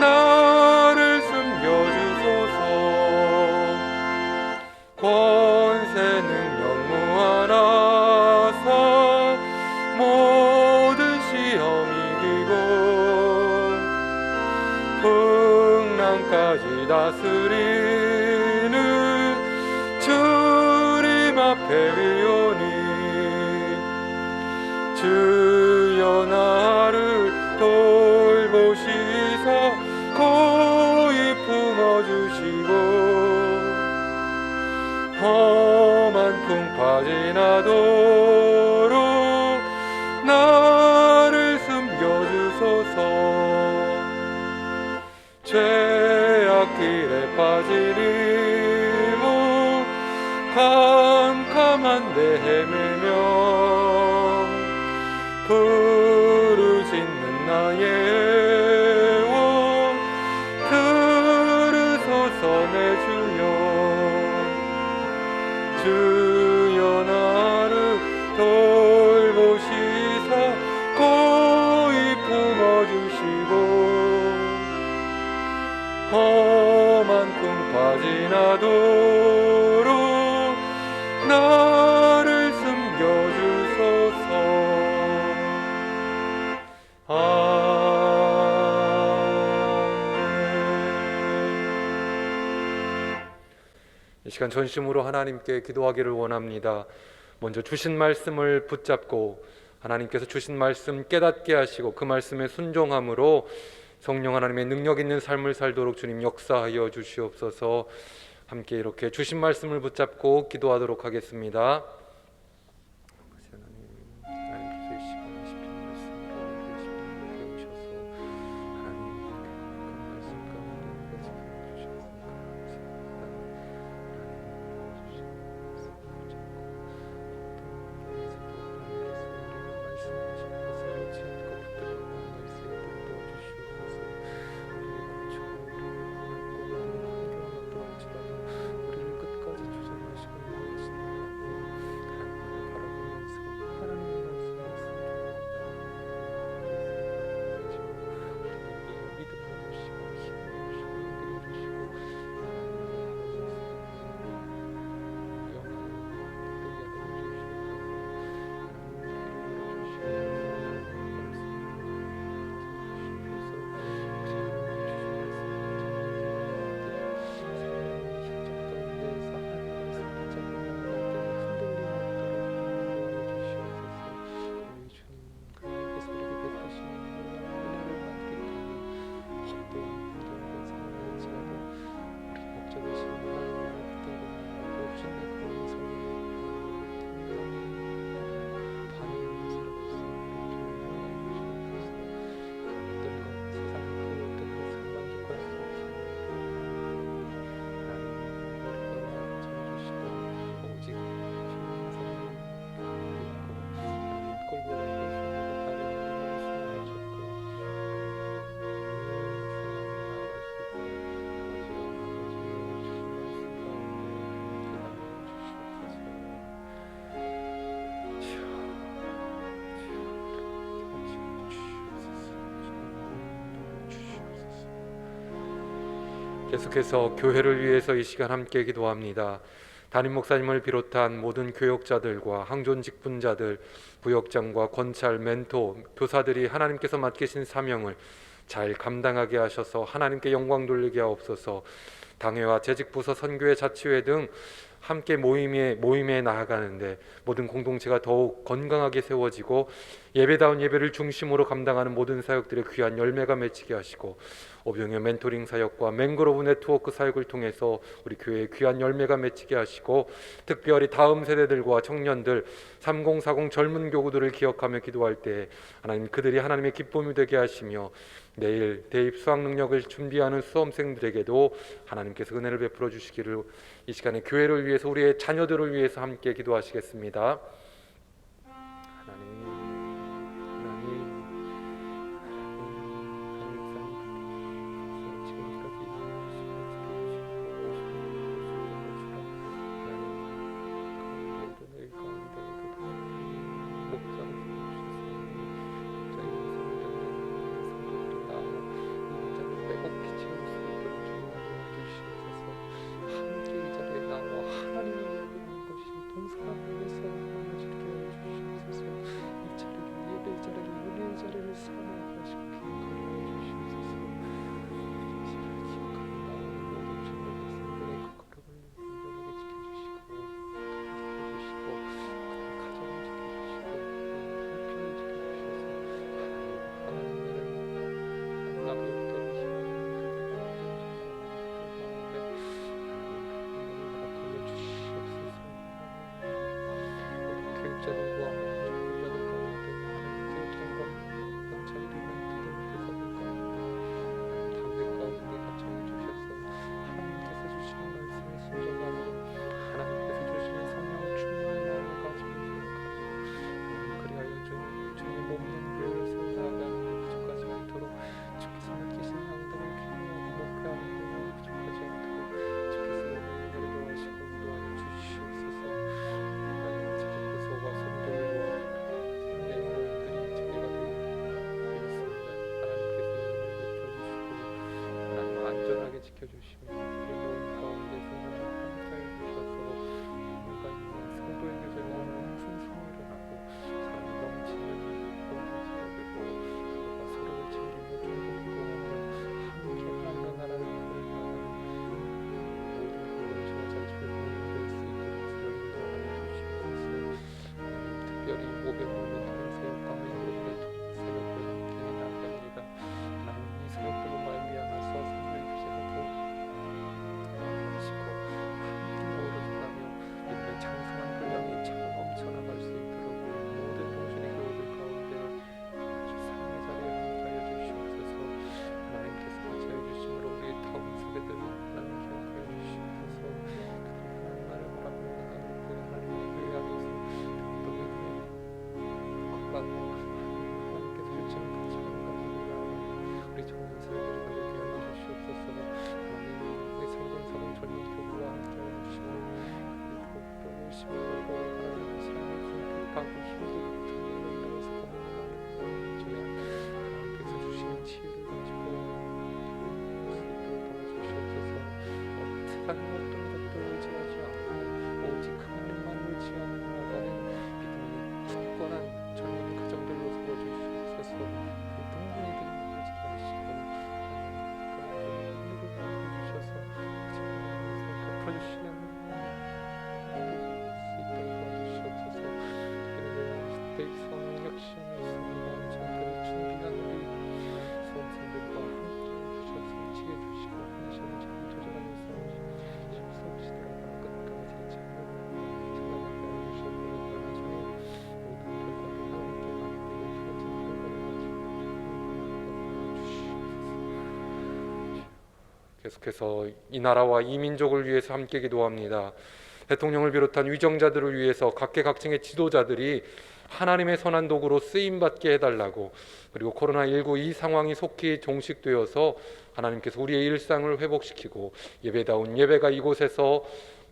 나를 숨겨주소서. 권세 능력 무한하사 모든 시험 이기고 풍랑까지 다스리는 주님 앞에 위오니 주여 나를 돌보시사 고이 품어주시고 험한 풍파 지나도록 나를 숨겨주소서. 죄악 길에 빠지니 모 캄캄한 데 헤매며 부르짖는 나의 원 들으소서. 내 주여 주여 나를 돌보시사 고이 품어주시고 험한 풍파 지나도록 나를 숨겨주소서. 이 시간 전심으로 하나님께 기도하기를 원합니다. 먼저 주신 말씀을 붙잡고 하나님께서 주신 말씀 깨닫게 하시고 그 말씀에 순종함으로 성령 하나님의 능력 있는 삶을 살도록 주님 역사하여 주시옵소서. 함께 이렇게 주신 말씀을 붙잡고 기도하도록 하겠습니다. 계속해서 교회를 위해서 이 시간 함께 기도합니다. 담임 목사님을 비롯한 모든 교역자들과 항존 직분자들, 부역장과 권찰, 멘토, 교사들이 하나님께서 맡기신 사명을 잘 감당하게 하셔서 하나님께 영광 돌리게 하옵소서. 당회와 재직부서, 선교회, 자치회 등 함께 모임에 나아가는데 모든 공동체가 더욱 건강하게 세워지고 예배다운 예배를 중심으로 감당하는 모든 사역들의 귀한 열매가 맺히게 하시고, 오병의 멘토링 사역과 맹그로브 네트워크 사역을 통해서 우리 교회의 귀한 열매가 맺히게 하시고, 특별히 다음 세대들과 청년들 3040 젊은 교구들을 기억하며 기도할 때 하나님 그들이 하나님의 기쁨이 되게 하시며, 내일 대입 수학 능력을 준비하는 수험생들에게도 하나님께서 은혜를 베풀어 주시기를 이 시간에 교회를 위해서, 우리의 자녀들을 위해서 함께 기도하시겠습니다. 지켜주시며 모임 가운데서 함께해 주셔서 뭔가 성도의 교제가 풍성히 일어나고 사랑이 넘치는 공동체가 되고 서로가 서로를 챙기며 중보기도하며 함께 하나님의 나라를 구현하는 모든 공동체와 자치의 모임이 될 수 있도록 주여 인도하여 주시옵소서. 특별히 500명을 통해 사역과 맹그로브를 통해 사역을 함께 나아갑니다. 하나님 이 사역들로 말미암아서 삶의 교제가 장성한 분량이 차고 넘쳐나갈 수 있도록 모든 동신의 교우들 가운데 아주 삶의 자리에 함께하여 주시옵소서. 하나님께서 같이하여 주심으로 우리의 다음 세대들을 하나님 기억하여 주시옵소서. 하나님 나를 바라보는 하나님의 의향에서 건강하고 하나님께서 주시는 가치관 가지고 우리 청년 세대들이 가지게 하여 주시옵소서. 하나님 우리 생존사는 젊은 교구와 함께하여 주시고 열심히 하고 하나님의 삶을 궁핍하고 힘들고 통일을 위해서 고민하는 중에 하나님께서 주시는 치유를 가지고 도와주시옵소서. 어떠한 어떤 것도 의지하지 않고 오직 하나님만 의지하며 나가는 믿음이 굳건한 젊은 가정들로 세워주시옵소서. 그 동문이들이 가지게 하시고 하나님께서 주셔서 베풀주시는 계속해서 이 나라와 이 민족을 위해서 함께 기도합니다. 대통령을 비롯한 위정자들을 위해서 각계각층의 지도자들이 하나님의 선한 도구로 쓰임받게 해달라고, 그리고 코로나19 이 상황이 속히 종식되어서 하나님께서 우리의 일상을 회복시키고 예배다운 예배가 이곳에서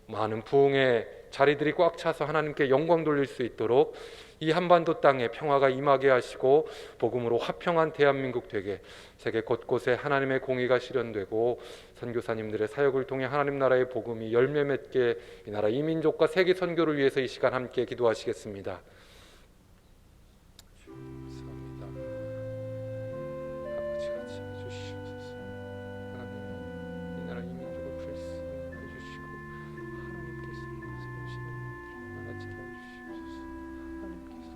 많은 부흥의 자리들이 꽉 차서 하나님께 영광 돌릴 수 있도록 이 한반도 땅에 평화가 임하게 하시고 복음으로 화평한 대한민국 되게 세계 곳곳에 하나님의 공의가 실현되고 선교사님들의 사역을 통해 하나님 나라의 복음이 열매 맺게 이 나라 이민족과 세계 선교를 위해서 이 시간 함께 기도하시겠습니다. 감사합니다. 아버지 같이 해주시옵소서. 하나님 이 나라 이민족을 불쌍해 주시고 하나님께서 세우시는 일들을 많아지게 해주시옵소서. 하나님께서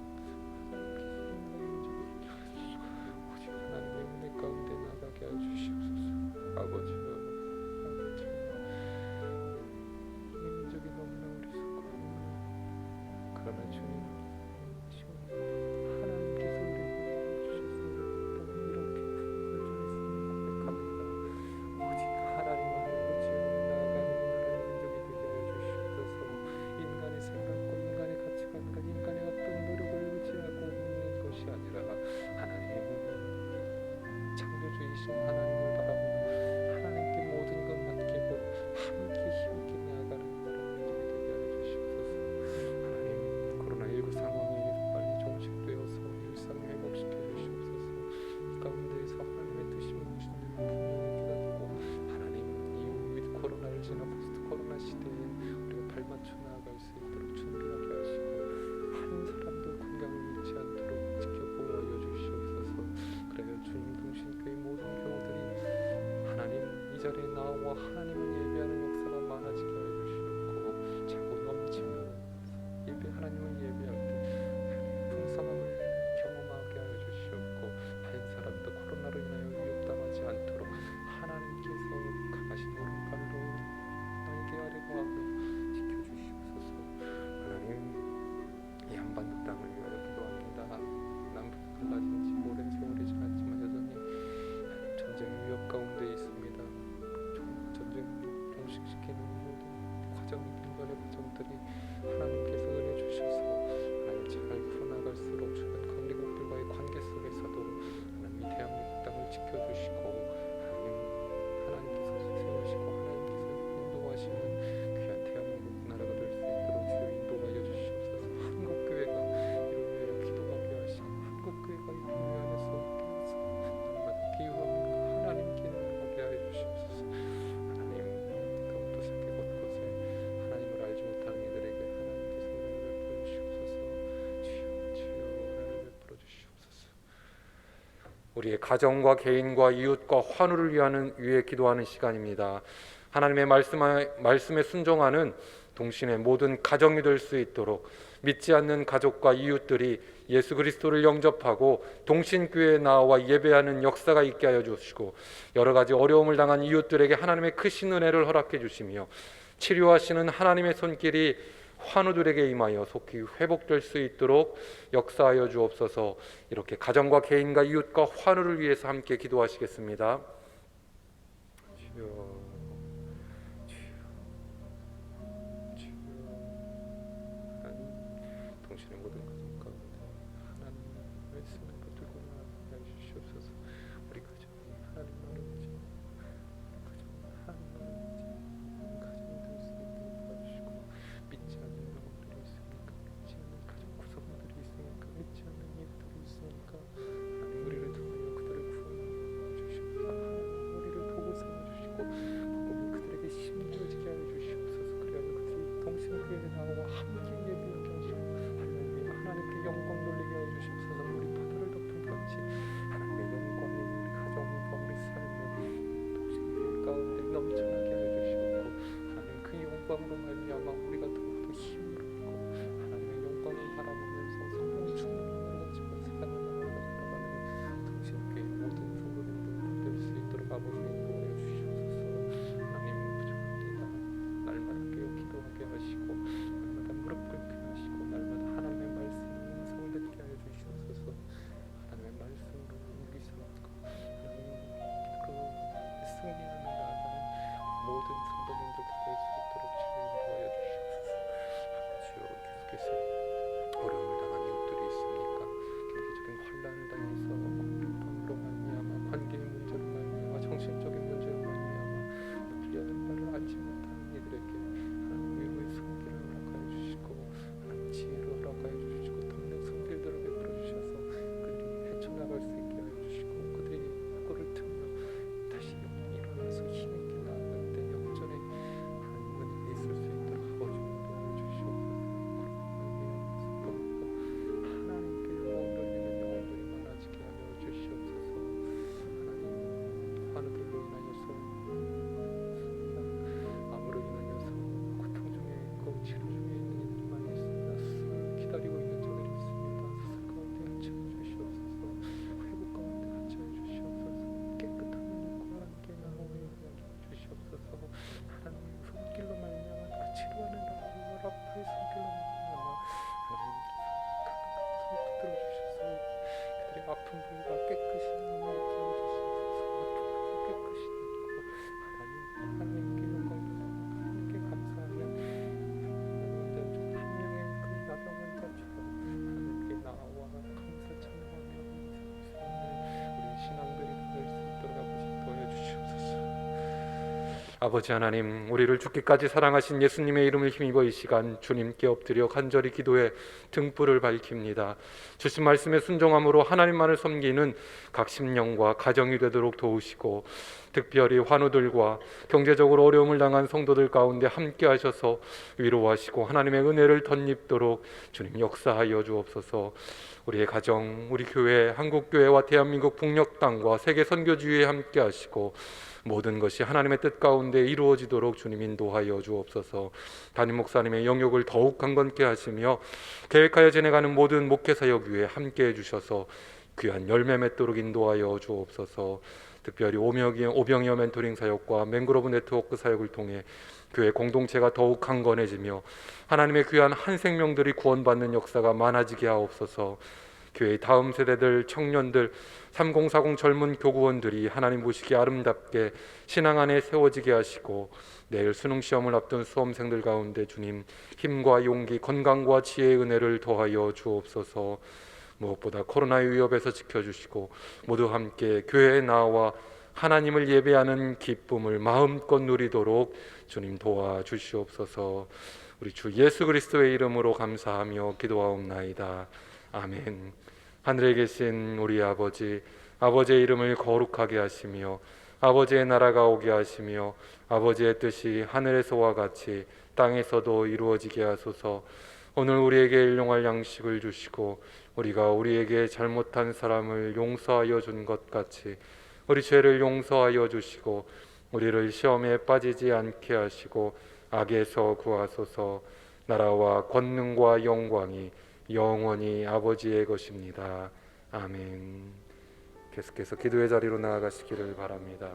오직 하나님의 은혜 가운데 나가게 해주시옵소서. 아버지여, 이민족이 너무나 어리석고 그러나 주님 지금 하나님께서 우리에게 주셨습니다. 이렇게 부흥을 주셨음을 고백합니다. 오직 하나님 안에 지어는 나아가는 이 나라의 민족이 되게 해주시옵소서. 인간의 생각과 인간의 가치관과 인간의 어떤 노력을 의지하고 있는 것이 아니라 하나님 창조주이신 하나님을 바라보고 하나님께 모든 것 맡기고 함께 힘있게 나아가는 나라의 민족이 되게 해주시옵소서. 하나님 코로나19 상황이 빨리 종식되어서 일상 회복시켜 주시옵소서. 이 가운데에서 하나님의 뜻이 무엇인지를 분명히 깨닫고 하나님 이 위드 코로나를 지나 포스트 코로나 시대에 우리가 발맞춰 나아갈 수 있도록 준비하게 하시고 한 사람도 건강을 잃지 않도록 지켜보호하여 주시옵소서. 그래요 주님 동신교회 모든 교우들이 하나님 이 자리에 나와 하나님을 예배하는 역사가 많아지게 하여 주시옵고 자꾸 넘치면 예배 하나님을 예배할 때 풍성함을 경험하게 하여 주시옵고 한 사람도 코로나로 인하여 위협당하지 않도록 하나님께서 강하신 오른팔로 날개 아래고 하며 지켜주시옵소서. 하나님 이 한반도 땅을 위하여 기도합니다. 남북 갈라진 지 오랜 세월이 지났지만 여전히 전쟁 위협 가운데 있습니다. 전쟁 종식시키는 모든 과정 인간의 과정들이 하나님께서 은혜 주셔서 하나님 잘 풀어나갈수록 주변 관리국들과의 관계 속에서도 하나님 이 대한민국 땅을 지켜주시고 하나님께서 세우시고 하나님께서 인도하시는 귀한 대한민국 나라가 될 수 있도록 주여 인도하여 주시옵소서. 한국교회가 이를 위하여 기도하게 하시고 한국교회가 이를 위하여서 날마다 비유하며 하나님께 나아가게 하여 주시옵소서. 하나님 그것도 세계 곳곳에 하나님을 알지 못하는 이들에게 하나님께서 은혜를 베풀어 주시옵소서. 주여 은혜를 베풀어 주시옵소서. 우리의 가정과 개인과 이웃과 환우를 위해 기도하는 시간입니다. 하나님의 말씀에 순종하는 동신의 모든 가정이 될 수 있도록 믿지 않는 가족과 이웃들이 예수 그리스도를 영접하고 동신교회에 나와 예배하는 역사가 있게 하여 주시고 여러 가지 어려움을 당한 이웃들에게 하나님의 크신 은혜를 허락해 주시며 치료하시는 하나님의 손길이 환우들에게 임하여 속히 회복될 수 있도록 역사하여 주옵소서. 이렇게 가정과 개인과 이웃과 환우를 위해서 함께 기도하시겠습니다. 주여 동신의 모든 가정 가운데 하나님의 말씀을 붙들고 나아가게 주시옵소서. 우리 가정이 하나님 나라이지 가정 하나님 나라이지 가정이 될 수 있도록 도와주시고 믿지 않는 영혼들이 있으니까 믿지 않는 가정 구성원들이 있으니까 믿지 않는 이웃들이 있으니까 하나님 우리를 통하여 그들을 구원하여 주시옵소서. 하나님 우리를 보고 세워주시고 복음이 그들에게 심겨지게 하여 주시옵소서. 그리하여 그들이 동신교회에 나와 함께 예배하게 하시고 하나님께 영광 돌리게 하여 주시옵소서. 우리 바다를 덮은 같이 하나님의 영광이 우리 가정과 우리 삶의 동신교회 가운데 넘쳐나게 하여 주시옵고 하나님 그 영광으로 말미암아 우리가 더욱더 힘을 얻고 하나님의 영광을 바라보면서 성령 충만함으로 같이 살아가는 동신교회 모든 성도님들 될 수 있도록 아버지 인도하여 주시옵소서. 하나님 부족합니다. 날마다 깨어 기도하게 하시고 날마다 무릎 꿇게 하시고 날마다 하나님의 말씀 음성을 듣게 하여 주시옵소서. 하나님의 말씀으로 우리 삼고 하나님으로 승리하는 나아가는 모든 성도님들 될 수 있도록 주여 인도하여 주시옵소서. 아버지여 계속해서 어려움을 당한 이웃들이 있습니까? 경제적인 환란을 당해서 공격방으로 말미암아 관계의 문제로 말미암아 정신적인 문제로 말미암아 어떻게 하는 바를 알지 못하는 이들에게 하나님 위로의 손길을 허락하여 아버지 하나님, 우리를 죽기까지 사랑하신 예수님의 이름을 힘입어 이 시간 주님께 엎드려 간절히 기도해 등불을 밝힙니다. 주신 말씀에 순종함으로 하나님만을 섬기는 각 심령과 가정이 되도록 도우시고, 특별히 환우들과 경제적으로 어려움을 당한 성도들 가운데 함께 하셔서 위로하시고 하나님의 은혜를 덧입도록 주님 역사하여 주옵소서. 우리의 가정, 우리 교회, 한국교회와 대한민국 북녘 땅과 세계 선교지휘에 함께 하시고 모든 것이 하나님의 뜻 가운데 이루어지도록 주님 인도하여 주옵소서. 담임 목사님의 영역을 더욱 강건케 하시며 계획하여 지내가는 모든 목회사역 위에 함께 해주셔서 귀한 열매 맺도록 인도하여 주옵소서. 특별히 오병이어 멘토링 사역과 맹그로브 네트워크 사역을 통해 교회 공동체가 더욱 강건해지며 하나님의 귀한 한 생명들이 구원받는 역사가 많아지게 하옵소서. 교회의 다음 세대들, 청년들, 3040 젊은 교구원들이 하나님 보시기에 아름답게 신앙 안에 세워지게 하시고, 내일 수능 시험을 앞둔 수험생들 가운데 주님 힘과 용기, 건강과 지혜의 은혜를 더하여 주옵소서. 무엇보다 코로나의 위협에서 지켜주시고 모두 함께 교회에 나와 하나님을 예배하는 기쁨을 마음껏 누리도록 주님 도와주시옵소서. 우리 주 예수 그리스도의 이름으로 감사하며 기도하옵나이다. 아멘. 하늘에 계신 우리 아버지, 아버지의 이름을 거룩하게 하시며 아버지의 나라가 오게 하시며 아버지의 뜻이 하늘에서와 같이 땅에서도 이루어지게 하소서. 오늘 우리에게 일용할 양식을 주시고 우리가 우리에게 잘못한 사람을 용서하여 준 것 같이 우리 죄를 용서하여 주시고 우리를 시험에 빠지지 않게 하시고 악에서 구하소서. 나라와 권능과 영광이 영원히 아버지의 것입니다. 아멘. 계속해서 기도의 자리로 나아가시기를 바랍니다.